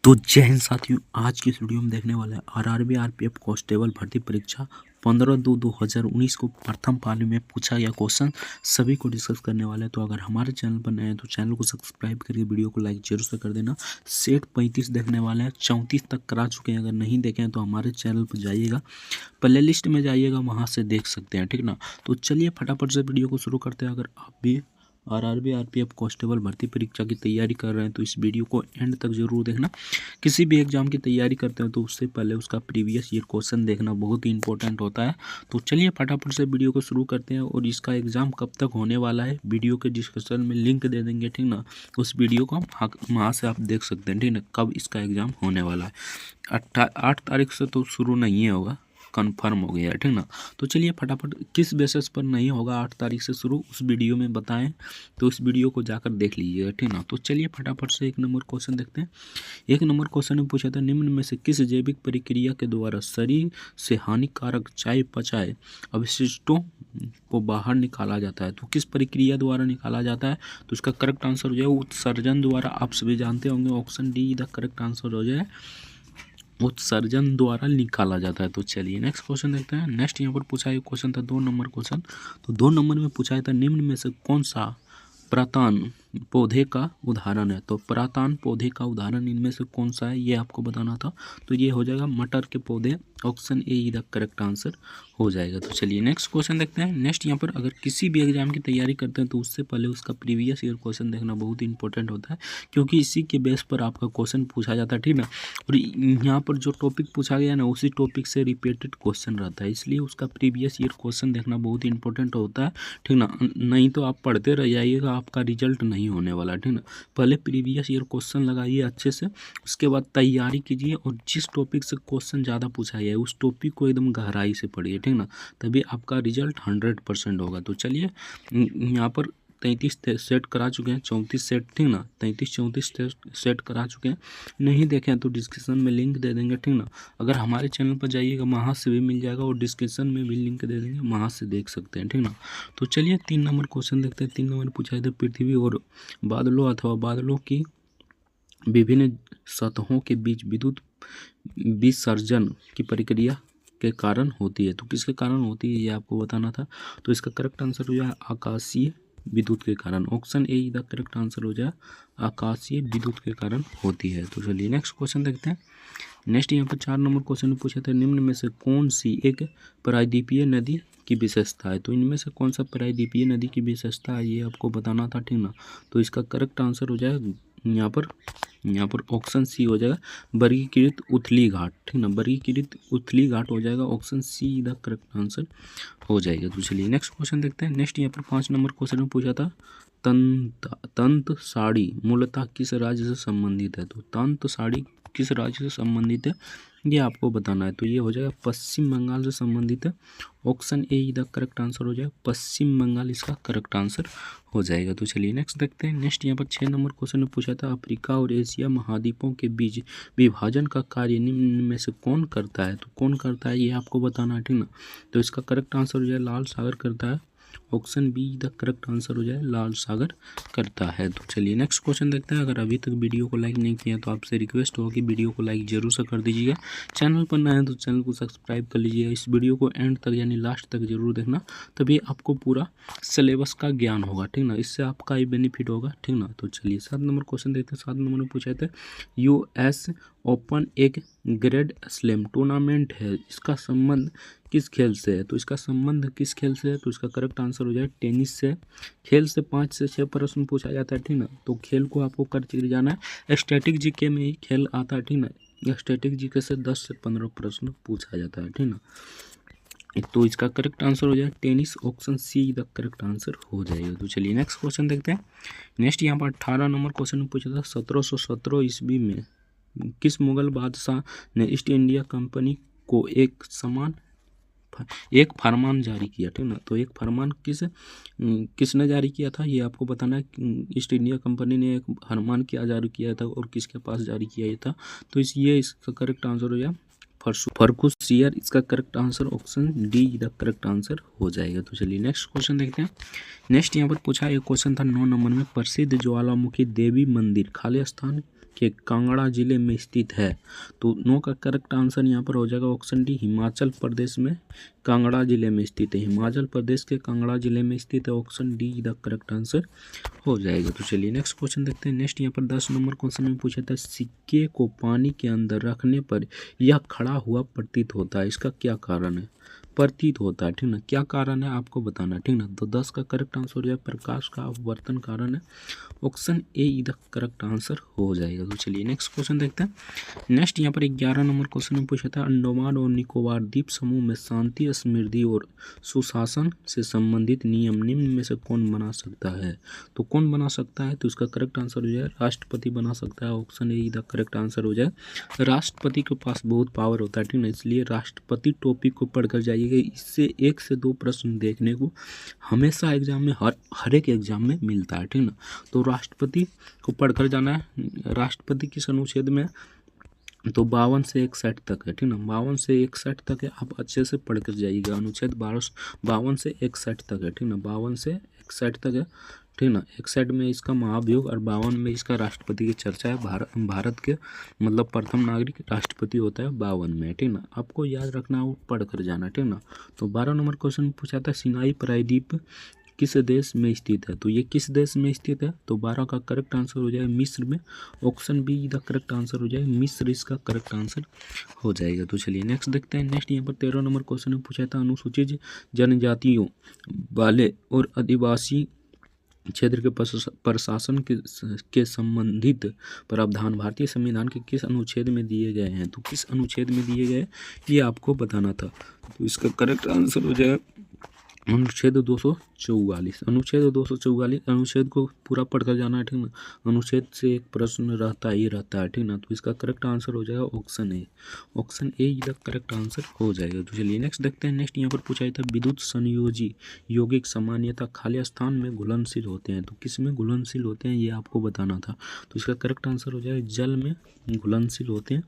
तो जय हिंद साथियों, आज की इस वीडियो में देखने वाले हैं आरआरबी आरपीएफ कांस्टेबल भर्ती परीक्षा 15/2/2019 को प्रथम पाली में पूछा गया क्वेश्चन सभी को डिस्कस करने वाले हैं। तो अगर हमारे चैनल पर नए हैं तो चैनल को सब्सक्राइब करके वीडियो को लाइक जरूर से कर देना। सेट 35 देखने वाले हैं, 34 तक करा चुके हैं। अगर नहीं देखे हैं तो हमारे चैनल पर जाइएगा, प्ले लिस्ट में जाइएगा, वहाँ से देख सकते हैं, ठीक ना। तो चलिए फटाफट से वीडियो को शुरू करते हैं। अगर आप भी आरआरबी आरपीएफ कांस्टेबल भर्ती परीक्षा की तैयारी कर रहे हैं तो इस वीडियो को एंड तक जरूर देखना। किसी भी एग्जाम की तैयारी करते हैं तो उससे पहले उसका प्रीवियस ईयर क्वेश्चन देखना बहुत ही इंपॉर्टेंट होता है। तो चलिए फटाफट से वीडियो को शुरू करते हैं। और इसका एग्ज़ाम कब तक होने वाला है वीडियो के डिस्क्रिप्शन में लिंक दे देंगे, ठीक ना। उस वीडियो को वहाँ से आप देख सकते हैं, ठीक ना, कब इसका एग्ज़ाम होने वाला है। 8 तारीख से तो शुरू नहीं होगा, कंफर्म हो गया है, ठीक ना। तो चलिए फटाफट किस बेसिस पर नहीं होगा 8 तारीख से शुरू, उस वीडियो में बताएं, तो उस वीडियो को जाकर देख लीजिएगा, ठीक ना। तो चलिए फटाफट से 1 नंबर क्वेश्चन देखते हैं। 1 नंबर क्वेश्चन में पूछा था, निम्न में से किस जैविक प्रक्रिया के द्वारा शरीर से हानिकारक चयापचय अवशिष्टों को बाहर निकाला जाता है। तो किस प्रक्रिया द्वारा निकाला जाता है, तो इसका करेक्ट आंसर हो जाए उत्सर्जन द्वारा। आप सभी जानते होंगे, option D the correct answer हो जाए उत्सर्जन द्वारा निकाला जाता है। तो चलिए नेक्स्ट क्वेश्चन देखते हैं। नेक्स्ट यहाँ पर पूछा है क्वेश्चन था 2 नंबर क्वेश्चन। तो 2 नंबर में पूछा था, निम्न में से कौन सा प्रतान पौधे का उदाहरण है। तो प्रतान पौधे का उदाहरण इनमें से कौन सा है, ये आपको बताना था। तो ये हो जाएगा मटर के पौधे, option A the correct answer हो जाएगा। तो चलिए नेक्स्ट क्वेश्चन देखते हैं। नेक्स्ट यहाँ पर अगर किसी भी एग्जाम की तैयारी करते हैं तो उससे पहले उसका प्रीवियस ईयर क्वेश्चन देखना बहुत ही इंपॉर्टेंट होता है, क्योंकि इसी के बेस पर आपका क्वेश्चन पूछा जाता है, ठीक ना। और यहाँ पर जो टॉपिक पूछा गया ना, उसी टॉपिक से रिपीटेड क्वेश्चन रहता है, इसलिए उसका प्रीवियस ईयर क्वेश्चन देखना बहुत ही इंपॉर्टेंट होता है, ठीक ना। नहीं तो आप पढ़ते रह जाइएगा, आपका रिजल्ट नहीं होने वाला, ठीक ना। पहले प्रीवियस ईयर क्वेश्चन लगाइए अच्छे से, उसके बाद तैयारी कीजिए, और जिस टॉपिक से क्वेश्चन ज़्यादा पूछा गया है उस टॉपिक को एकदम गहराई से पढ़िए, ठीक ना, तभी आपका रिजल्ट 100% होगा। तो चलिए यहाँ पर 33 सेट करा चुके हैं, 34 सेट, ठीक ना, 33-34 सेट करा चुके हैं। नहीं देखें तो डिस्क्रिप्शन में लिंक दे देंगे, ठीक ना। अगर हमारे चैनल पर जाइएगा वहाँ से भी मिल जाएगा, और डिस्क्रिप्शन में भी लिंक दे देंगे, वहाँ से देख सकते हैं, ठीक ना। तो चलिए 3 नंबर क्वेश्चन देखते हैं। 3 नंबर पूछा है, पृथ्वी और बादलों अथवा बादलों की विभिन्न सतहों के बीच विद्युत विसर्जन की प्रक्रिया के कारण होती है। तो किसके कारण होती है, ये आपको बताना था। तो इसका करेक्ट आंसर हो जाए आकाशीय विद्युत के कारण, option A the correct answer हो जाए आकाशीय विद्युत के कारण होती है। तो चलिए नेक्स्ट क्वेश्चन देखते हैं। नेक्स्ट यहाँ पर 4 नंबर क्वेश्चन में पूछा था, निम्न में से कौन सी एक प्रायद्वीपीय नदी की विशेषता है। तो इनमें से कौन सा प्रायद्वीपीय नदी की विशेषता है, ये आपको बताना था, ठीक ना। तो इसका करेक्ट आंसर हो जाए यहाँ पर ऑप्शन सी हो जाएगा वर्गीकृत उथली घाट, ठीक ना, वर्गीकृत उथली घाट हो जाएगा, option C the correct answer हो जाएगा। तो चलिए नेक्स्ट क्वेश्चन देखते हैं। नेक्स्ट यहाँ पर 5 नंबर क्वेश्चन में पूछा था, तंत साड़ी मूलतः किस राज्य से संबंधित है। तो तंत साड़ी किस राज्य से संबंधित है, ये आपको बताना है। तो ये हो जाएगा पश्चिम बंगाल से संबंधित है, option A the correct answer हो जाएगा पश्चिम बंगाल, इसका करेक्ट आंसर हो जाएगा। तो चलिए नेक्स्ट देखते हैं। नेक्स्ट यहाँ पर 6 नंबर क्वेश्चन में पूछा था, अफ्रीका और एशिया महाद्वीपों के बीच विभाजन का कार्य निम्न में से कौन करता है। तो कौन करता है, ये आपको बताना है, ठीक ना। तो इसका करेक्ट आंसर हो जाए लाल सागर करता है, option be the correct answer हो जाए लाल सागर करता है। तो चलिए नेक्स्ट क्वेश्चन देखते हैं। अगर अभी तक वीडियो को लाइक नहीं किया तो आपसे रिक्वेस्ट होगी वीडियो को लाइक जरूर से कर दीजिएगा। चैनल पर नए हैं तो चैनल को सब्सक्राइब कर लीजिएगा। इस वीडियो को एंड तक यानी लास्ट तक जरूर देखना, तभी आपको पूरा सिलेबस का ज्ञान होगा, ठीक ना। इससे आपका ही बेनिफिट होगा, ठीक ना। तो चलिए 7 नंबर क्वेश्चन देखते हैं। 7 नंबर में पूछा था, US ओपन एक ग्रैंड स्लैम टूर्नामेंट है, इसका संबंध किस खेल से है। तो इसका संबंध किस खेल से है, तो इसका करेक्ट आंसर हो जाए टेनिस से। खेल से 5 से 6 प्रश्न पूछा जाता है, ठीक ना। तो खेल को आपको कर जाना है, स्टैटिक जीके में ही खेल आता है, ठीक ना। स्टैटिक जीके से 10 से 15 प्रश्न पूछा जाता है, ठीक ना। तो इसका करेक्ट आंसर हो जाए tennis, option C the correct answer हो जाएगा। तो चलिए नेक्स्ट क्वेश्चन देखते हैं। नेक्स्ट यहाँ पर 18 नंबर क्वेश्चन में पूछा था, 1717 ईस्वी में किस मुगल बादशाह ने ईस्ट इंडिया कंपनी को एक फरमान जारी किया, ठीक ना। तो एक फरमान किसने जारी किया था, ये आपको बताना है। ईस्ट इंडिया कंपनी ने एक फरमान क्या जारी किया था और किसके पास जारी किया था। तो इसका करेक्ट आंसर हो जाए फर्रुखसियर, इसका correct answer option D the correct answer हो जाएगा। तो चलिए नेक्स्ट क्वेश्चन देखते हैं। नेक्स्ट यहाँ पर पूछा एक क्वेश्चन था 9 नंबर में, प्रसिद्ध ज्वालामुखी देवी मंदिर खाली स्थान के कांगड़ा जिले में स्थित है। तो नो का करेक्ट आंसर यहाँ पर हो जाएगा ऑप्शन डी, हिमाचल प्रदेश में कांगड़ा जिले में स्थित है। हिमाचल प्रदेश के कांगड़ा जिले में स्थित है, option D the correct answer हो जाएगा। तो चलिए नेक्स्ट क्वेश्चन देखते हैं। नेक्स्ट यहाँ पर 10 नंबर क्वेश्चन में पूछा था, सिक्के को पानी के अंदर रखने पर यह खड़ा हुआ प्रतीत होता है, इसका क्या कारण है? प्रतीत होता है, ठीक ना, क्या कारण है आपको बताना, ठीक ना। तो 10 का करेक्ट आंसर हो जाए प्रकाश का अपवर्तन कारण है, option A the correct answer हो जाएगा। तो चलिए नेक्स्ट क्वेश्चन देखते हैं। नेक्स्ट यहाँ पर 11 नंबर क्वेश्चन में पूछा था, अंडमान और निकोबार द्वीप समूह में शांति, समृद्धि और सुशासन से संबंधित नियम निम्न में से कौन बना सकता है? तो कौन बना सकता है? तो इसका करेक्ट आंसर हो जाए राष्ट्रपति बना सकता है, option A the correct answer हो जाए। राष्ट्रपति के पास बहुत पावर होता है, ठीक ना, इसलिए राष्ट्रपति टॉपिक को पढ़कर जाइएगा। इससे 1 से 2 प्रश्न देखने को हमेशा एग्जाम में हर एक एग्जाम में मिलता है, ठीक ना। तो राष्ट्रपति को पढ़कर जाना है। राष्ट्रपति किस अनुच्छेद में? तो 52 से 61 तक है, ठीक ना, 52 से 61 तक है, आप अच्छे से पढ़ कर जाइएगा। अनुच्छेद 52 से 61 तक है, ठीक ना, 52 से 61 तक है, ठीक ना। 61 में इसका महाभियोग और 52 में इसका राष्ट्रपति की चर्चा है। भारत के मतलब प्रथम नागरिक राष्ट्रपति होता है 52 में, ठीक ना, आपको याद रखना, वो पढ़ कर जाना, ठीक ना। तो 12 नंबर क्वेश्चन पूछा था, सिनाई प्रायद्वीप किस देश में स्थित है? तो ये किस देश में स्थित है? तो 12 का करेक्ट आंसर हो जाए मिस्र में, option be the correct answer हो जाए, मिस्र इसका करेक्ट आंसर हो जाएगा। तो चलिए नेक्स्ट देखते हैं। नेक्स्ट यहाँ पर 13 नंबर क्वेश्चन में पूछा था, अनुसूचित जनजातियों वाले और आदिवासी क्षेत्र के प्रशासन के संबंधित प्रावधान भारतीय संविधान के किस अनुच्छेद में दिए गए हैं? तो किस अनुच्छेद में दिए गए ये आपको बताना था। तो इसका करेक्ट आंसर हो जाए अनुच्छेद 244। अनुच्छेद 244 अनुच्छेद को पूरा पढ़कर जाना है, ठीक ना। अनुच्छेद से एक प्रश्न रहता ही रहता है, ठीक ना। तो इसका करेक्ट आंसर हो जाएगा option A, option A the correct answer हो जाएगा। तो चलिए नेक्स्ट देखते हैं। नेक्स्ट यहाँ पर पूछा था, विद्युत संयोजी यौगिक सामान्यतः खाली स्थान में घुलनशील होते हैं। तो किस में घुलनशील होते हैं ये आपको बताना था। तो इसका करेक्ट आंसर हो जाए जल में घुलनशील होते हैं,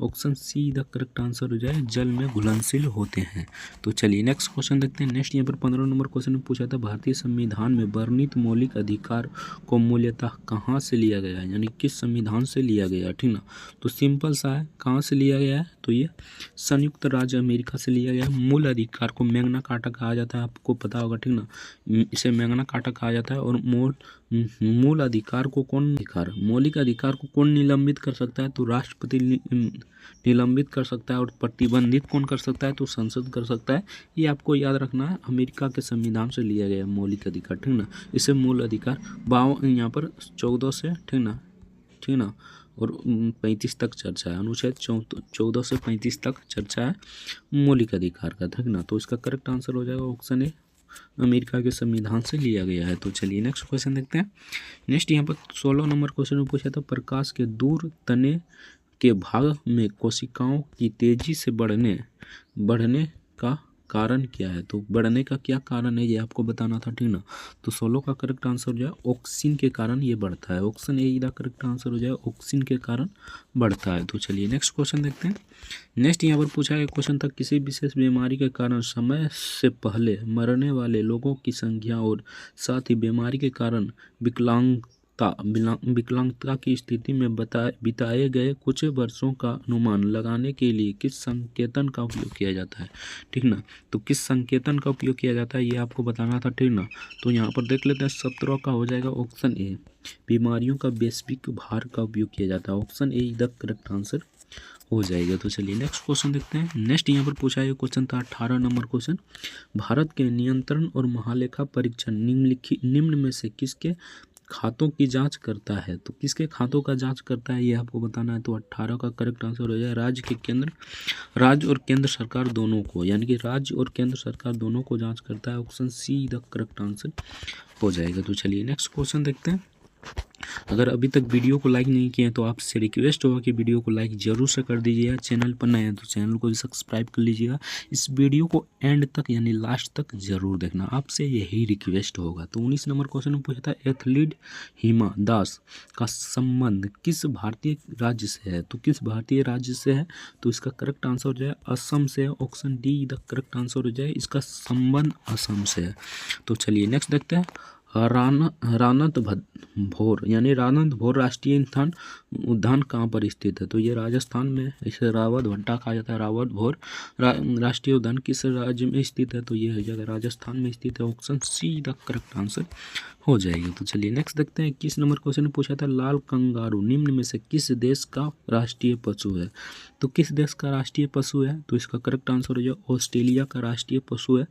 option C the correct answer हो जाए, जल में घुलनशील होते हैं। तो चलिए नेक्स्ट क्वेश्चन देखते हैं। नेक्स्ट यहाँ पर 15 नंबर क्वेश्चन में पूछा था, भारतीय संविधान में वर्णित मौलिक अधिकार को मूल्यतः कहाँ से लिया गया है, यानी किस संविधान से लिया गया है, ठीक ना। तो सिंपल सा है, कहाँ से लिया गया है? तो ये संयुक्त राज्य अमेरिका से लिया गया है। मूल अधिकार को मैग्ना कार्टा कहा जाता है, आपको पता होगा, ठीक ना, इसे मैग्ना कार्टा कहा जाता है। और मूल अधिकार को मौलिक अधिकार को कौन निलंबित कर सकता है? तो राष्ट्रपति निलंबित कर सकता है। और प्रतिबंधित कौन कर सकता है? तो संसद कर सकता है। ये आपको याद रखना है, अमेरिका के संविधान से लिया गया मौलिक अधिकार, ठीक ना। इसे मूल अधिकार 52 यहाँ पर 14 से, ठीक ना, और 35 तक चर्चा है। अनुच्छेद 14 से 35 तक चर्चा है मौलिक अधिकार का, ठीक ना। तो इसका करेक्ट आंसर हो जाएगा ऑप्शन ए, अमेरिका के संविधान से लिया गया है। तो चलिए नेक्स्ट क्वेश्चन देखते हैं। नेक्स्ट यहाँ पर 16 नंबर क्वेश्चन में पूछा था, प्रकाश के दूर तने के भाग में कोशिकाओं की तेजी से बढ़ने का कारण क्या है? तो बढ़ने का क्या कारण है ये आपको बताना था, ठीक ना। तो 16 का करेक्ट आंसर हो जाए ऑक्सीन के कारण ये बढ़ता है, ऑप्शन ए का करेक्ट आंसर हो जाए, ऑक्सीन के कारण बढ़ता है। तो चलिए नेक्स्ट क्वेश्चन देखते हैं। नेक्स्ट यहाँ पर पूछा गया क्वेश्चन था, किसी विशेष बीमारी के कारण समय से पहले मरने वाले लोगों की संख्या और साथ ही बीमारी के कारण विकलांगता की स्थिति में बिताए गए कुछ वर्षों का अनुमान लगाने के लिए किस संकेतन का उपयोग किया जाता है, ठीक ना। तो किस संकेतन का उपयोग किया जाता है ये आपको बताना था, ठीक ना। तो यहाँ पर देख लेते हैं, 17 का हो जाएगा ऑप्शन ए, बीमारियों का वैश्विक भार का उपयोग किया जाता है, option A the correct answer हो जाएगा। तो चलिए नेक्स्ट क्वेश्चन देखते हैं। नेक्स्ट यहाँ पर पूछा गया क्वेश्चन था 18 नंबर क्वेश्चन, भारत के नियंत्रण और महालेखा परीक्षण निम्न में से किसके खातों की जांच करता है? तो किसके खातों का जांच करता है ये आपको बताना है। तो 18 का करेक्ट आंसर हो जाए राज्य और केंद्र सरकार दोनों को, यानी कि राज्य और केंद्र सरकार दोनों को जांच करता है, option C the correct answer हो जाएगा। तो चलिए नेक्स्ट क्वेश्चन देखते हैं। अगर अभी तक वीडियो को लाइक नहीं किया तो आपसे रिक्वेस्ट होगा कि वीडियो को लाइक जरूर से कर दीजिएगा। चैनल पर नए हैं तो चैनल को भी सब्सक्राइब कर लीजिएगा। इस वीडियो को एंड तक यानी लास्ट तक जरूर देखना, आपसे यही रिक्वेस्ट होगा। तो 19 नंबर क्वेश्चन में पूछा था, एथलीट हिमा दास का संबंध किस भारतीय राज्य से है? तो किस भारतीय राज्य से है? तो इसका करेक्ट आंसर हो जाए असम से, option D the correct answer हो जाए, इसका संबंध असम से है। तो चलिए नेक्स्ट देखते हैं। भौर यानी रानंद भौर राष्ट्रीय उद्यान कहाँ पर स्थित है? तो ये राजस्थान में, इसे रावत भट्टा कहा जाता है। रावत भौर राष्ट्रीय उद्यान किस राज्य में स्थित है? तो ये है जगह राजस्थान में स्थित है। Option C the correct answer हो जाएगा। तो चलिए नेक्स्ट देखते हैं। 21 नंबर क्वेश्चन में पूछा था लाल कंगारू निम्न में से किस देश का राष्ट्रीय पशु है? तो किस देश का राष्ट्रीय पशु है? तो इसका करेक्ट आंसर हो जाए ऑस्ट्रेलिया का राष्ट्रीय पशु है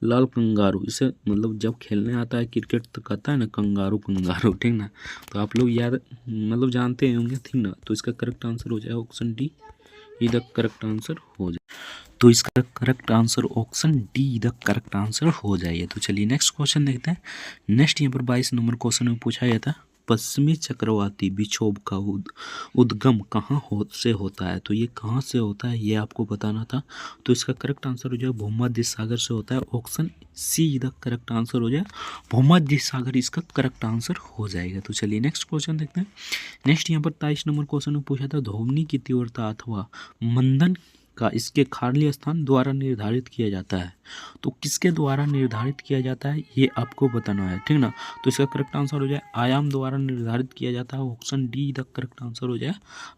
लाल कंगारू। इसे मतलब जब खेलने आता है क्रिकेट तो कहता है ना कंगारू कंगारू, ठीक ना। तो आप लोग याद मतलब जानते होंगे, ठीक ना। तो इसका करेक्ट आंसर हो जाए option D the correct answer हो जाए। तो इसका correct answer option D the correct answer हो जाइए। तो चलिए नेक्स्ट क्वेश्चन देखते हैं। नेक्स्ट यहाँ पर 22 नंबर क्वेश्चन में पूछा गया था पश्चिमी चक्रवाती विक्षोभ का उद्गम कहाँ से होता है? तो ये कहाँ से होता है ये आपको बताना था। तो इसका करेक्ट आंसर हो जाए भूमध्य सागर से होता है। Option C the correct answer हो जाए भूमध्य सागर, इसका करेक्ट आंसर हो जाएगा। तो चलिए नेक्स्ट क्वेश्चन देखते हैं। नेक्स्ट यहाँ पर 23 नंबर क्वेश्चन में पूछा था ध्वनि की तीव्रता अथवा मंदन का इसके खारलीय स्थान द्वारा निर्धारित किया जाता है। तो किसके द्वारा निर्धारित किया जाता है ये आपको बताना है, ठीक ना। तो इसका करेक्ट आंसर हो जाए आयाम द्वारा निर्धारित किया जाता है। Option D the correct answer हो जाए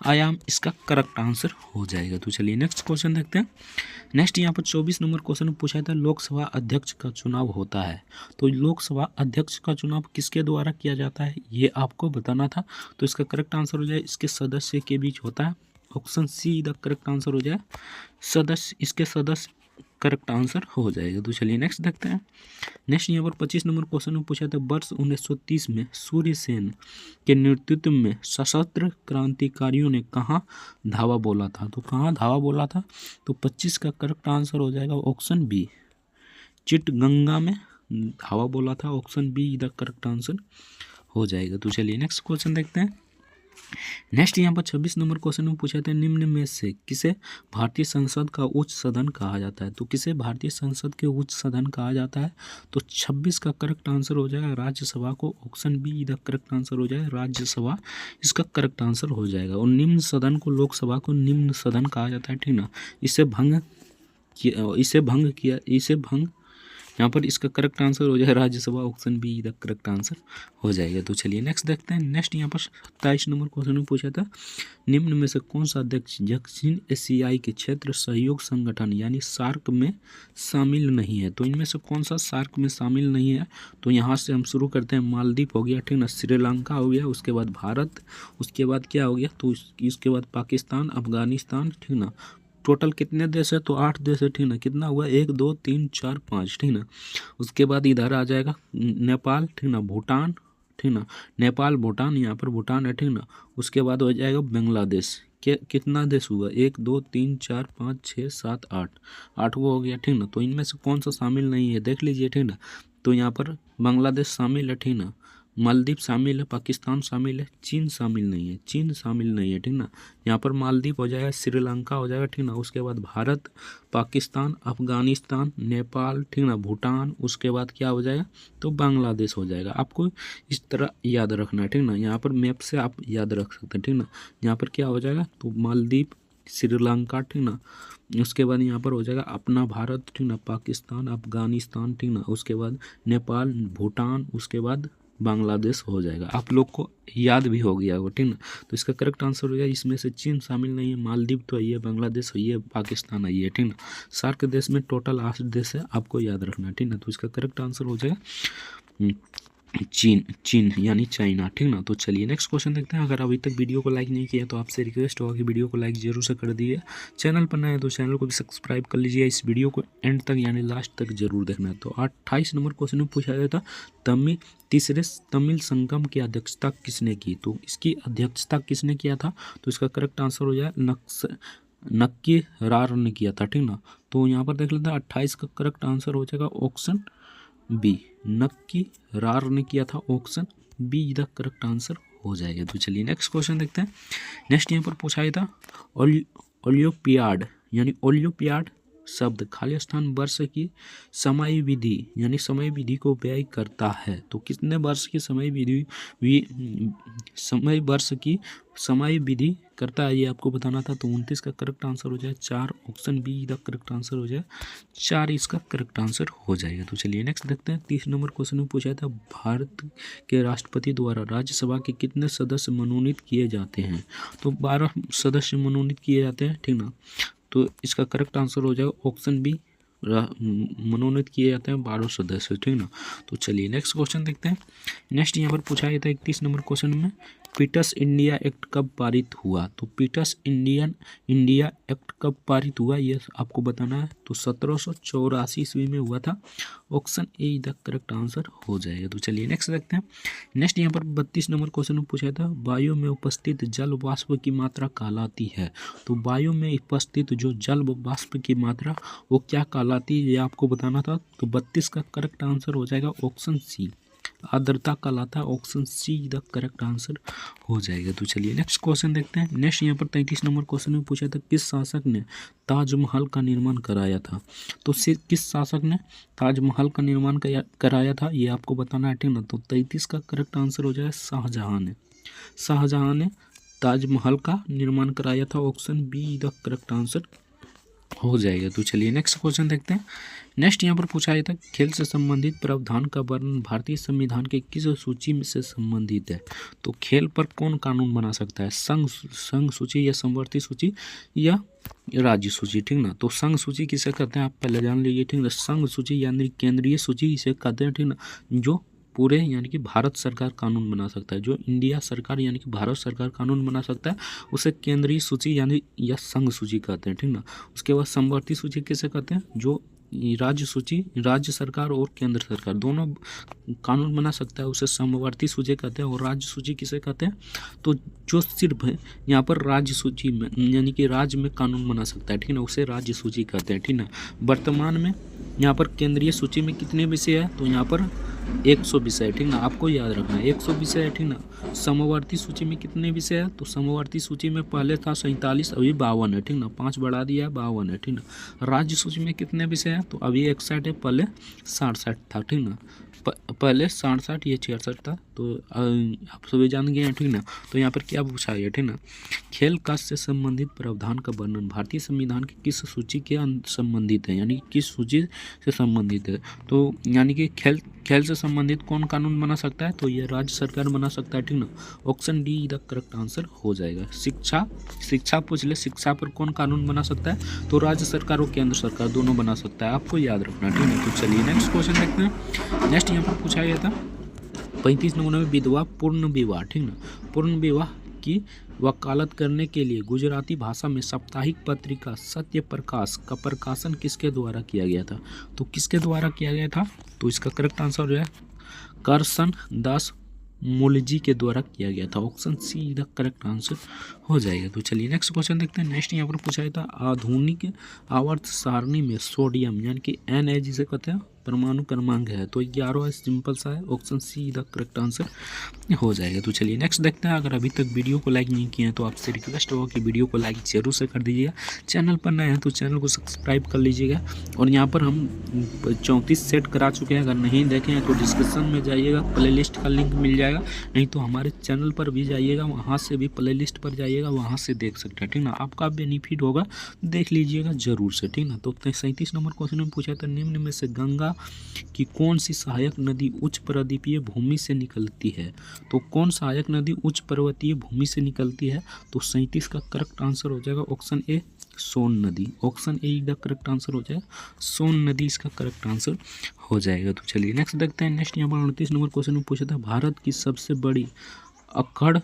आयाम, इसका करेक्ट आंसर हो जाएगा। तो चलिए नेक्स्ट क्वेश्चन देखते हैं। नेक्स्ट यहाँ पर 24 नंबर क्वेश्चन में पूछा था लोकसभा अध्यक्ष का चुनाव होता है। तो लोकसभा अध्यक्ष का चुनाव किसके द्वारा किया जाता है ये आपको बताना था। तो इसका करेक्ट आंसर हो जाए इसके सदस्य के बीच होता है। Option C the correct answer हो जाए सदस्य, इसके सदस्य करेक्ट आंसर हो जाएगा। तो चलिए नेक्स्ट देखते हैं। नेक्स्ट यहाँ पर 25 नंबर क्वेश्चन में पूछा था वर्ष 1930 में सूर्य सेन के नेतृत्व में सशस्त्र क्रांतिकारियों ने कहाँ धावा बोला था? तो कहाँ धावा बोला था? तो 25 का करेक्ट आंसर हो जाएगा ऑप्शन बी चिटगंगा में धावा बोला था। Option be the correct answer हो जाएगा। तो चलिए नेक्स्ट क्वेश्चन देखते हैं। नेक्स्ट यहाँ पर 26 नंबर क्वेश्चन में पूछा था निम्न में से किसे भारतीय संसद का उच्च सदन कहा जाता है? तो किसे भारतीय संसद के उच्च सदन कहा जाता है? तो 26 का करेक्ट आंसर हो जाएगा राज्यसभा को। Option be the correct answer हो जाए राज्यसभा, इसका करेक्ट आंसर हो जाएगा। और निम्न सदन को लोकसभा को निम्न सदन कहा जाता है, ठीक ना। इसे भंग यहाँ पर इसका करेक्ट आंसर हो जाए Rajya Sabha. Option be the correct answer हो जाएगा। तो चलिए नेक्स्ट देखते हैं। नेक्स्ट यहाँ पर 27 नंबर क्वेश्चन में पूछा था निम्न में से कौन सा अध्यक्ष दक्षिण एशियाई के क्षेत्र सहयोग संगठन यानी सार्क में शामिल नहीं है? तो इनमें से कौन सा सार्क में शामिल नहीं है? तो यहाँ से हम शुरू करते हैं। मालदीव हो गया, ठीक ना, श्रीलंका हो गया, उसके बाद भारत, उसके बाद क्या हो गया तो इसके बाद पाकिस्तान, अफगानिस्तान, ठीक ना। टोटल कितने देश है? तो 8 देश है, ठीक ना। कितना हुआ? 1 2 3 4 5, ठीक ना। उसके बाद इधर आ जाएगा नेपाल, ठीक ना, भूटान, ठीक ना। नेपाल भूटान, यहाँ पर भूटान है, ठीक ना। उसके बाद हो जाएगा बांग्लादेश। कितना देश हुआ? 1 2 3 4 5 6 7 8, 8 वो हो गया, ठीक ना। तो इनमें से कौन सा शामिल नहीं है देख लीजिए, ठीक ना। तो यहाँ पर बांग्लादेश शामिल है, ठीक ना। मालदीव शामिल है, पाकिस्तान शामिल है, चीन शामिल नहीं है, चीन शामिल नहीं है, ठीक ना। यहाँ पर मालदीव हो जाएगा, श्रीलंका हो जाएगा, ठीक ना। उसके बाद भारत, पाकिस्तान, अफगानिस्तान, नेपाल, ठीक ना, भूटान, उसके बाद क्या हो जाएगा तो बांग्लादेश हो जाएगा। आपको इस तरह याद रखना है, ठीक ना। यहाँ पर मैप से आप याद रख सकते हैं, ठीक ना। यहाँ पर क्या हो जाएगा तो मालदीव, श्रीलंका, ठीक ना। उसके बाद यहाँ पर हो जाएगा अपना भारत, ठीक ना, पाकिस्तान, अफगानिस्तान, ठीक ना। उसके बाद नेपाल, भूटान, उसके बाद बांग्लादेश हो जाएगा। आप लोग को याद भी हो गया होगा, ठीक ना। तो इसका करेक्ट आंसर हो जाएगा इसमें से चीन शामिल नहीं है, मालदीव तो है, बांग्लादेश है, पाकिस्तान है, ठीक ना। सार्क देश में टोटल 8 देश है, आपको याद रखना है, ठीक ना। तो इसका करेक्ट आंसर हो जाएगा चीन यानी चाइना, ठीक ना। तो चलिए नेक्स्ट क्वेश्चन देखते हैं। अगर अभी तक वीडियो को लाइक नहीं किया तो आपसे रिक्वेस्ट होगा कि वीडियो को लाइक जरूर से कर दीजिए। चैनल पर नए हैं तो चैनल को भी सब्सक्राइब कर लीजिए। इस वीडियो को एंड तक यानी लास्ट तक जरूर देखना है। तो 28 नंबर क्वेश्चन में पूछा गया था तीसरे तमिल संगम की अध्यक्षता किसने की? तो इसकी अध्यक्षता किसने किया था? तो इसका करेक्ट आंसर हो जाए नक्की रार ने किया था, ठीक ना। तो यहाँ पर देख लेते हैं 28 का करेक्ट आंसर हो जाएगा ऑप्शन बी नक्की रार ने किया था। Option be the correct answer हो जाएगा। तो चलिए नेक्स्ट क्वेश्चन देखते हैं। नेक्स्ट यहाँ पर पूछा था ओलिम्पियाड यानी ओलिम्पियाड शब्द खाली स्थान वर्ष की समय विधि यानी समय विधि को व्यय करता है। तो कितने वर्ष की समय विधि समय वर्ष की समय विधि करता है ये आपको बताना था। तो 29 का करेक्ट आंसर हो जाए 4, option be the correct answer हो जाए 4 इसका करेक्ट आंसर हो जाएगा। तो चलिए नेक्स्ट देखते हैं। 30 नंबर क्वेश्चन में पूछा था भारत के राष्ट्रपति द्वारा राज्यसभा के कितने सदस्य मनोनीत किए जाते हैं। तो 12 सदस्य मनोनीत किए जाते हैं, ठीक ना। तो इसका करेक्ट आंसर हो जाएगा ऑप्शन बी, मनोनीत किए जाते हैं 12 सदस्य, ठीक ना। तो चलिए नेक्स्ट क्वेश्चन देखते हैं। नेक्स्ट यहाँ पर पूछा गया था 31 नंबर क्वेश्चन में पीटर्स इंडिया एक्ट कब पारित हुआ। तो पीटर्स इंडिया एक्ट कब पारित हुआ ये आपको बताना है। तो 1784 ईस्वी में हुआ था, option A the correct answer हो जाएगा। तो चलिए नेक्स्ट देखते हैं। नेक्स्ट यहाँ पर 32 नंबर क्वेश्चन में पूछा था वायु में उपस्थित जल वाष्प की मात्रा कहलाती है। तो वायु में उपस्थित जो जल वाष्प की मात्रा वो क्या कहलाती है ये आपको बताना था। तो 32 का करेक्ट आंसर हो जाएगा ऑप्शन सी, आर्द्रता कहलाता है, option C the correct answer हो जाएगा। तो चलिए नेक्स्ट क्वेश्चन देखते हैं। नेक्स्ट यहाँ पर 33 नंबर क्वेश्चन में पूछा था किस शासक ने ताजमहल का निर्माण कराया था। तो किस शासक ने ताजमहल का निर्माण कराया था ये आपको बताना है, ठीक ना। तो 33 का करेक्ट आंसर हो जाएगा शाहजहां ने ताजमहल का निर्माण कराया था, option be the correct answer हो जाएगा। तो चलिए नेक्स्ट क्वेश्चन देखते हैं। नेक्स्ट यहाँ पर पूछा गया था खेल से संबंधित प्रावधान का वर्णन भारतीय संविधान के किस सूची में से संबंधित है। तो खेल पर कौन कानून बना सकता है, संघ सूची या समवर्ती सूची या राज्य सूची, ठीक ना। तो संघ सूची किसे कहते हैं आप पहले जान लीजिए, ठीक ना। संघ सूची यानी केंद्रीय सूची इसे कहते हैं, ठीक ना। जो पूरे यानी कि भारत सरकार कानून बना सकता है, जो इंडिया सरकार यानी कि भारत सरकार कानून बना सकता है उसे केंद्रीय सूची यानी या संघ सूची कहते हैं, ठीक ना। उसके बाद समवर्ती सूची किसे कहते हैं, जो राज्य सूची राज्य सरकार और केंद्र सरकार दोनों कानून बना सकता है उसे समवर्ती सूची कहते हैं। और राज्य सूची किसे कहते हैं, तो जो सिर्फ यहाँ पर राज्य सूची में यानी कि राज्य में कानून बना सकता है, ठीक ना, उसे राज्य सूची कहते हैं, ठीक ना। वर्तमान में यहाँ पर केंद्रीय सूची में कितने विषय है, तो यहाँ पर 100 विषय है, ठीक ना। आपको याद रखना है 100 विषय है, ठीक ना। समवर्ती सूची में कितने विषय है, तो समवर्ती सूची में पहले था 47, अभी 52 है, ठीक ना। 5 बढ़ा दिया है 52 है, ठीक ना। राज्य सूची में कितने विषय है, तो अभी 61 है, पहले 67 था, ठीक ना। पहले 67 ये 66 था। तो आप सभी जान गए हैं, ठीक ना। तो यहाँ पर क्या पूछा गया, ठीक ना। खेल का से संबंधित प्रावधान का वर्णन भारतीय संविधान की किस सूची के संबंधित है, यानी किस सूची से संबंधित है। तो यानी कि खेल से संबंधित कौन कानून बना सकता है, तो ये राज्य सरकार बना सकता है, ठीक ना। Option D the correct answer हो जाएगा। शिक्षा पूछ ले, शिक्षा पर कौन कानून बना सकता है, तो राज्य सरकार और केंद्र सरकार दोनों बना सकता है, आपको याद रखना, ठीक है। तो चलिए नेक्स्ट क्वेश्चन देखते हैं। नेक्स्ट यहाँ पर पूछा गया था 35 नंबर में विधवा पूर्ण विवाह, ठीक ना। पूर्ण विवाह की वकालत करने के लिए गुजराती भाषा में साप्ताहिक पत्रिका सत्य प्रकाश का प्रकाशन किसके द्वारा किया गया था। तो किसके द्वारा किया गया था, तो इसका करेक्ट आंसर जो है करसन दास मूलजी के द्वारा किया गया था, option C the correct answer हो जाएगा। तो चलिए नेक्स्ट क्वेश्चन देखते हैं। नेक्स्ट यहाँ पर पूछा गया था आधुनिक आवर्त सारणी में सोडियम यानी कि Na जिसे कहते हैं परमाणु क्रमांक है, तो 11 सिंपल सा है, option C the correct answer हो जाएगा। तो चलिए नेक्स्ट देखते हैं। अगर अभी तक वीडियो को लाइक नहीं किए हैं तो आपसे रिक्वेस्ट होगा कि वीडियो को लाइक जरूर से कर दीजिएगा। चैनल पर नए हैं तो चैनल को सब्सक्राइब कर लीजिएगा। और यहाँ पर हम 34 सेट करा चुके हैं, अगर नहीं देखे हैं तो डिस्क्रिप्शन में जाइएगा, प्लेलिस्ट का लिंक मिल जाएगा, नहीं तो हमारे चैनल पर भी जाइएगा, वहाँ से भी प्लेलिस्ट पर जाइएगा, वहाँ से देख सकते हैं, ठीक ना। आपका बेनिफिट होगा, देख लीजिएगा जरूर से, ठीक ना। तो 37 नंबर क्वेश्चन में पूछा था निम्न में से गंगा कि कौन सी सहायक नदी उच्च पर्वतीय भूमि से निकलती है। तो कौन सहायक नदी उच्च पर्वतीय भूमि से निकलती है, तो 37 का करेक्ट आंसर हो जाएगा ऑप्शन ए सोन नदी, option A the correct answer हो जाएगा सोन नदी इसका करेक्ट आंसर हो जाएगा। तो चलिए नेक्स्ट देखते हैं। नेक्स्ट यहाँ पर 29 नंबर क्वेश्चन में पूछा था भारत की सबसे बड़ी अखड़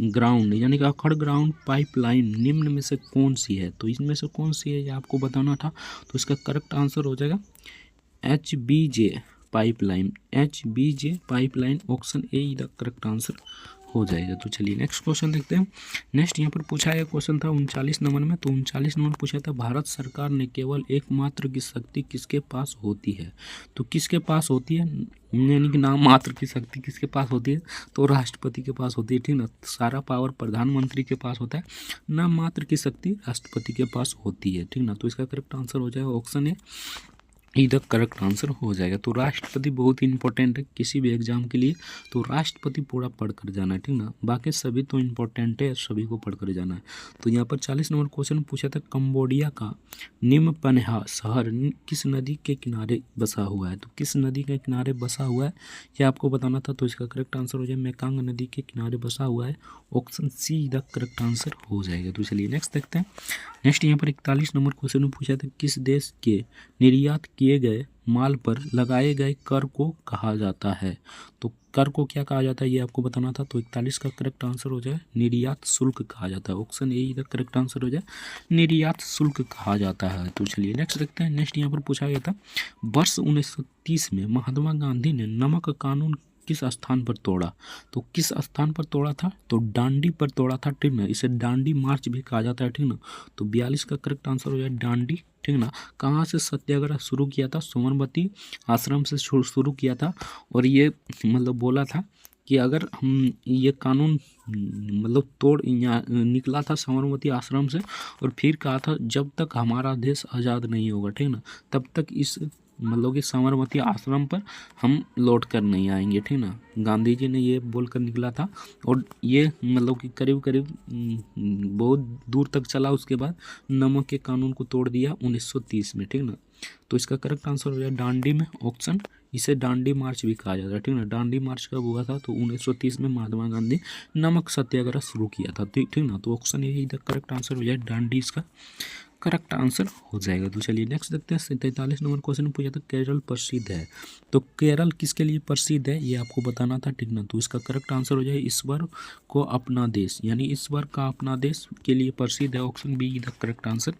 ग्राउंड यानी कि अखड़ ग्राउंड पाइपलाइन निम्न में से कौन सी है। तो इसमें से कौन सी है ये आपको बताना था, तो इसका करेक्ट आंसर हो जाएगा HBJ pipeline, HBJ pipeline, option A the correct answer हो जाएगा। तो चलिए नेक्स्ट क्वेश्चन देखते हैं। नेक्स्ट यहाँ पर पूछा गया क्वेश्चन था 39 नंबर में। तो 39 नंबर पूछा था भारत सरकार ने केवल एकमात्र की शक्ति किसके पास होती है। तो किसके पास होती है, यानी कि नाम मात्र की शक्ति किसके पास होती है, तो राष्ट्रपति के पास होती है, ठीक ना। सारा पावर प्रधानमंत्री के पास होता है, नाम मात्र की शक्ति राष्ट्रपति के पास होती है, ठीक ना। तो इसका करेक्ट आंसर हो जाएगा ऑप्शन ए, इधर करेक्ट आंसर हो जाएगा। तो राष्ट्रपति बहुत ही इंपॉर्टेंट है किसी भी एग्जाम के लिए, तो राष्ट्रपति पूरा पढ़ कर जाना है, ठीक ना। बाकी सभी तो इंपॉर्टेंट है, सभी को पढ़ कर जाना है। तो यहाँ पर 40 नंबर क्वेश्चन पूछा था कंबोडिया का निम पनहा शहर किस नदी के किनारे बसा हुआ है। तो किस नदी के किनारे बसा हुआ है ये आपको बताना था। तो इसका करेक्ट आंसर हो जाए मेकांग नदी के किनारे बसा हुआ है, option C the correct answer हो जाएगा। तो चलिए नेक्स्ट देखते हैं। नेक्स्ट यहाँ पर 41 नंबर क्वेश्चन में पूछा था किस देश के निर्यात किए गए माल पर लगाए गए कर को कहा जाता है। तो कर को क्या कहा जाता है ये आपको बताना था। तो 41 का करेक्ट आंसर हो जाए निर्यात शुल्क कहा जाता है, ऑप्शन ए इधर करेक्ट आंसर हो जाए निर्यात शुल्क कहा जाता है। तो चलिए नेक्स्ट देखते हैं। नेक्स्ट यहाँ पर पूछा गया था वर्ष 1930 में महात्मा गांधी ने नमक कानून किस स्थान पर तोड़ा। तो किस स्थान पर तोड़ा था, तो डांडी पर तोड़ा था, ठीक ना। इसे डांडी मार्च भी कहा जाता है, ठीक ना। तो 42 का करेक्ट आंसर हो जाए डांडी, ठीक ना। कहाँ से सत्याग्रह शुरू किया था, सोमरमती आश्रम से शुरू किया था। और ये मतलब बोला था कि अगर हम ये कानून मतलब तोड़ निकला था साबरमती आश्रम से, और फिर कहा था जब तक हमारा देश आज़ाद नहीं होगा, ठीक ना, तब तक इस मतलब कि साबरमती आश्रम पर हम लौट कर नहीं आएंगे, ठीक ना। गांधी जी ने ये बोलकर निकला था, और ये मतलब कि करीब करीब बहुत दूर तक चला। उसके बाद नमक के कानून को तोड़ दिया 1930 में, ठीक ना। तो इसका करेक्ट आंसर हो जाए डांडी में, ऑप्शन इसे डांडी मार्च भी कहा जाता है, ठीक ना। डांडी मार्च कब हुआ था, तो 1930 में महात्मा गांधी नमक सत्याग्रह शुरू किया था, ठीक ना। तो ऑप्शन यही इधर करेक्ट आंसर हो जाए डांडी, इसका करेक्ट आंसर हो जाएगा। तो चलिए नेक्स्ट देखते हैं। 43 नंबर क्वेश्चन पूछा था केरल प्रसिद्ध है। तो केरल किसके लिए प्रसिद्ध है ये आपको बताना था, ठीक ना। तो इसका करेक्ट आंसर हो जाए ईश्वर को अपना देश, यानी ईश्वर का अपना देश के लिए प्रसिद्ध है, option be the correct answer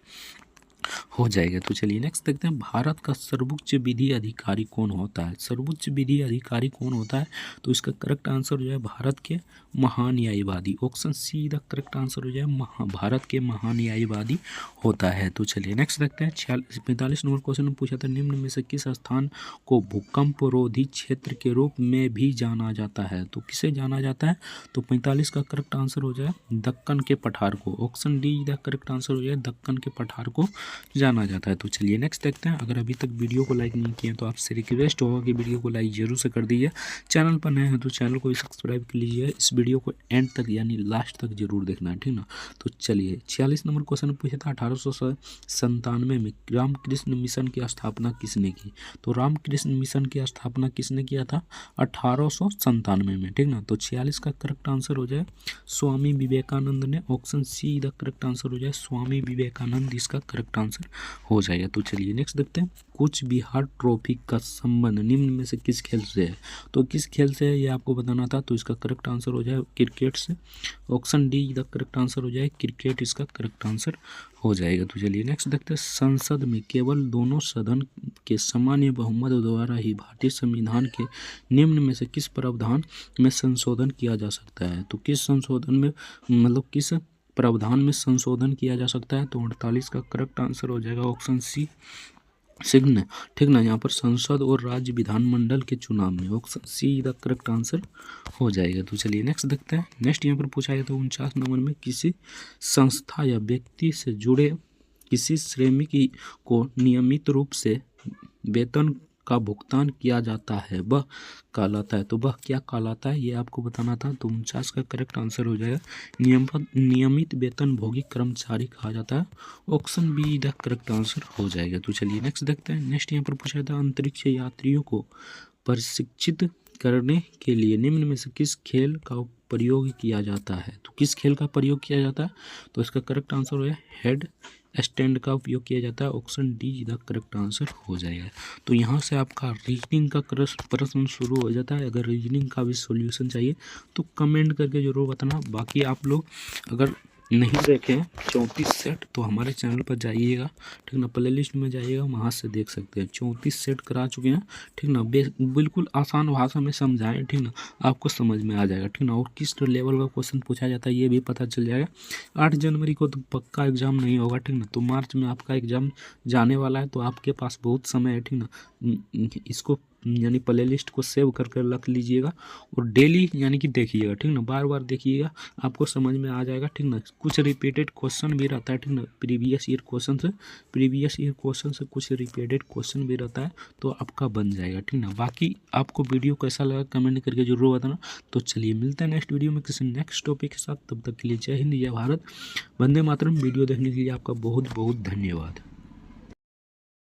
हो जाएगा। तो चलिए नेक्स्ट देखते हैं। भारत का सर्वोच्च विधि अधिकारी कौन होता है। सर्वोच्च विधि अधिकारी कौन होता है, तो इसका करेक्ट आंसर हो जाए भारत के महान न्यायवादी, option C the correct answer हो जाए भारत के महान न्यायवादी होता है। तो चलिए नेक्स्ट देखते हैं। 45 नंबर क्वेश्चन में पूछा था निम्न में से किस स्थान को भूकंपरोधी क्षेत्र के रूप में भी जाना जाता है। तो किसे जाना जाता है, तो 45 का करेक्ट आंसर हो जाए दक्कन के पठार को, option D the correct answer हो जाए दक्कन के पठार को जाना जाता है। तो चलिए नेक्स्ट देखते हैं। अगर अभी तक वीडियो को लाइक नहीं किए तो आपसे रिक्वेस्ट होगा कि वीडियो को लाइक जरूर से कर दीजिए। चैनल पर नए हैं तो चैनल को भी सब्सक्राइब कर लीजिए। इस वीडियो को एंड तक यानी लास्ट तक जरूर देखना है, ठीक ना। तो चलिए 46 नंबर क्वेश्चन पूछा था 1897 में रामकृष्ण मिशन की स्थापना किसने की। तो रामकृष्ण मिशन की स्थापना किसने किया था 1897 में, ठीक ना। तो 46 का करेक्ट आंसर हो जाए स्वामी विवेकानंद ने, option C the correct answer हो जाए स्वामी विवेकानंद, इसका करेक्ट आंसर हो जाएगा। तो चलिए नेक्स्ट देखते हैं। कूच बिहार ट्रॉफी का संबंध निम्न में से किस खेल से है। तो किस खेल से है ये आपको बताना था। तो इसका करेक्ट आंसर हो जाए क्रिकेट से, option D the correct answer हो जाए क्रिकेट, इसका करेक्ट आंसर हो जाएगा। तो चलिए नेक्स्ट देखते हैं। संसद में केवल दोनों सदन के सामान्य बहुमत द्वारा ही भारतीय संविधान के निम्न में से किस प्रावधान में संशोधन किया जा सकता है। तो किस संशोधन में मतलब किस प्रावधान में संशोधन किया जा सकता है। तो 48 का करेक्ट आंसर हो जाएगा ऑप्शन सी सिग्न, ठीक ना। यहाँ पर संसद और राज्य विधानमंडल के चुनाव में, option C the correct answer हो जाएगा। तो चलिए नेक्स्ट देखते हैं। नेक्स्ट यहाँ पर पूछा गया था 49 नंबर में किसी संस्था या व्यक्ति से जुड़े किसी श्रमिक को नियमित रूप से वेतन का भुगतान किया जाता है वह कहलाता है। तो वह क्या कहलाता है ये आपको बताना था। तो 49 का करेक्ट आंसर हो जाएगा नियमित वेतन भोगी कर्मचारी कहा जाता है, option be the correct answer हो जाएगा। तो चलिए नेक्स्ट देखते हैं। नेक्स्ट यहाँ पर पूछा था अंतरिक्ष यात्रियों को प्रशिक्षित करने के लिए निम्न में से किस खेल का प्रयोग किया जाता है। तो किस खेल का प्रयोग किया जाता है, तो इसका करेक्ट आंसर हो जाए हेड स्टैंड का उपयोग किया जाता है, option D the correct answer हो जाएगा। तो यहाँ से आपका रीजनिंग का प्रश्न शुरू हो जाता है। अगर रीजनिंग का भी सॉल्यूशन चाहिए तो कमेंट करके ज़रूर बताना। बाकी आप लोग अगर नहीं देखें 34 सेट तो हमारे चैनल पर जाइएगा, ठीक ना, प्ले लिस्ट में जाइएगा, वहाँ से देख सकते हैं। 34 सेट करा चुके हैं, ठीक ना। बिल्कुल आसान भाषा में समझाएं, ठीक ना, आपको समझ में आ जाएगा, ठीक ना। और किस लेवल का क्वेश्चन पूछा जाता है ये भी पता चल जाएगा। 8 जनवरी को तो पक्का एग्जाम नहीं होगा, ठीक ना। तो मार्च में आपका एग्जाम जाने वाला है, तो आपके पास बहुत समय है, ठीक ना। इसको यानी प्ले लिस्ट को सेव कर कर रख लीजिएगा और डेली यानी कि देखिएगा, ठीक ना, बार बार देखिएगा, आपको समझ में आ जाएगा, ठीक ना। कुछ रिपीटेड क्वेश्चन भी रहता है, ठीक ना, प्रीवियस ईयर क्वेश्चन से कुछ रिपीटेड क्वेश्चन भी रहता है, तो आपका बन जाएगा, ठीक ना। बाकी आपको वीडियो कैसा लगा कमेंट करके जरूर बताना। तो चलिए मिलते हैं नेक्स्ट वीडियो में किसी नेक्स्ट टॉपिक के साथ, तब तक के लिए जय हिंद जय भारत, वंदे मातरम। वीडियो देखने के लिए आपका बहुत बहुत धन्यवाद।